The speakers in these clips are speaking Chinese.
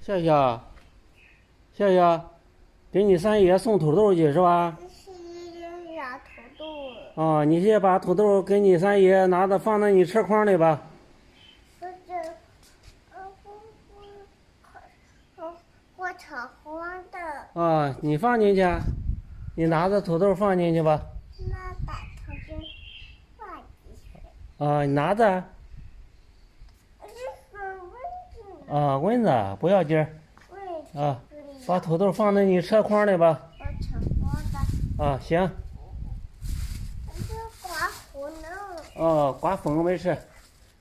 笑笑，笑笑，给你三爷送土豆去是吧？是呀，土豆。哦，你先把土豆给你三爷拿着放在你车筐里吧。不是，我炒黄的。啊，你放进去，你拿着土豆放进去吧。那把土豆放进去。啊，你拿着。这是蚊子呢。啊，蚊子不要紧儿。啊，把土豆放在你车筐里吧。我炒黄的。啊，行。这刮胡呢。哦，刮风没事。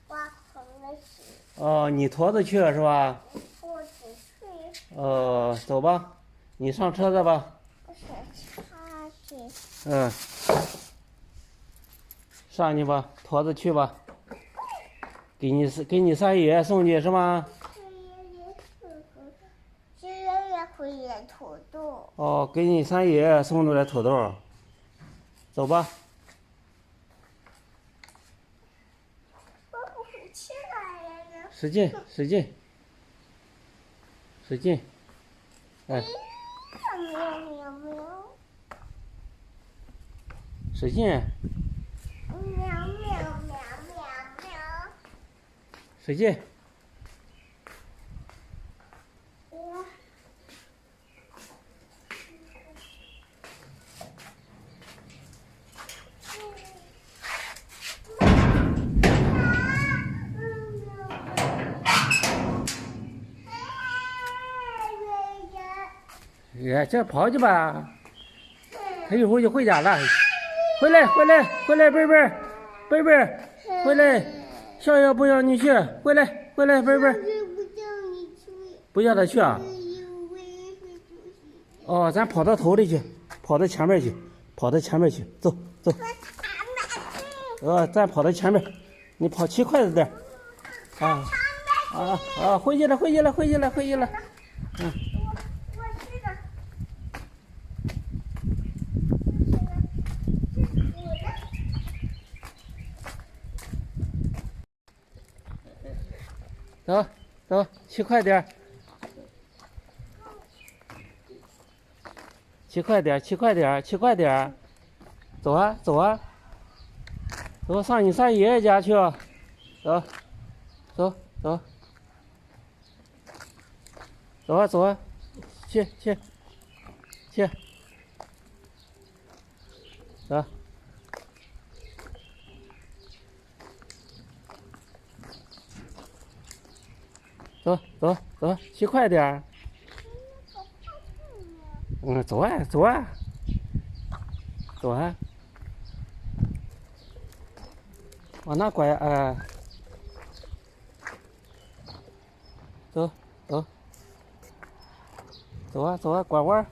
刮风的事。哦，你驮着去是吧？我只是。走吧，你上车子吧。我想插去。嗯，上去吧，驮着去吧。给你三爷送去是吗？这也会演土豆。哦，给你三爷送的来土豆。走吧。我不会起来了。使劲，使劲，使劲。哎，喵喵喵。使劲，喵喵喵喵喵。使劲。哎，这跑去吧，他一会儿就回家了。回来，回来，回来，贝贝，贝贝，回来，笑笑不要你去，回来，回来，贝贝，不要他去啊。哦，咱跑到头里去，跑到前面去，跑到前面去，走走。咱跑到前面，你跑骑快点啊回去了，回去了，回去了，回去了。嗯。走走，骑快点，骑快点，骑快点，骑快点，走啊走啊，走上你三爷爷家去，走走走，走啊走啊，去去去，走。走走走，骑快点儿。走啊走啊，走啊，往那拐走走，走啊走啊，拐弯儿。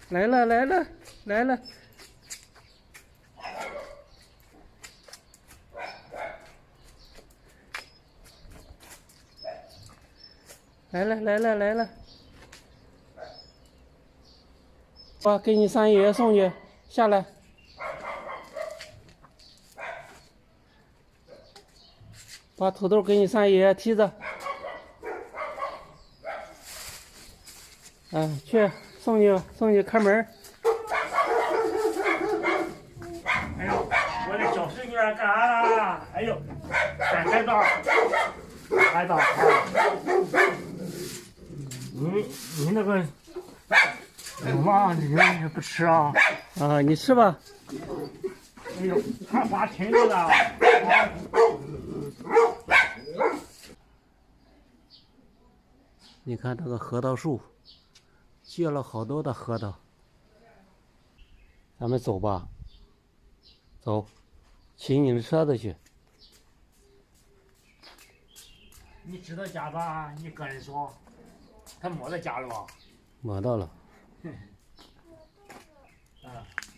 来了来了来了，来了来了来了，我给你三爷爷送去，下来。把土豆给你三爷爷提着。去送去开门。哎呦，我的小孙女干啥啦？哎呦，开刀，开刀！你那个有吗？你不吃啊？你吃吧。哎呦，还花挺多的。你看这个核桃树，结了好多的核桃。咱们走吧，走，骑你的车子去。你知道家吧？你个人说，他没在家了吧？摸到了。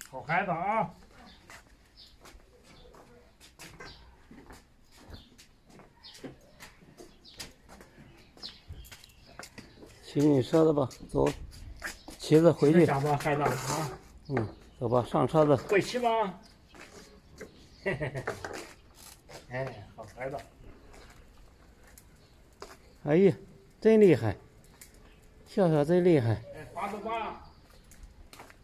好孩子啊！听你说的吧，走，骑着回去。想吧，孩子啊。走吧，上车子。会骑吗？嘿嘿嘿。哎，好孩子。哎呀，真厉害，笑笑真厉害。哎，呱呱呱。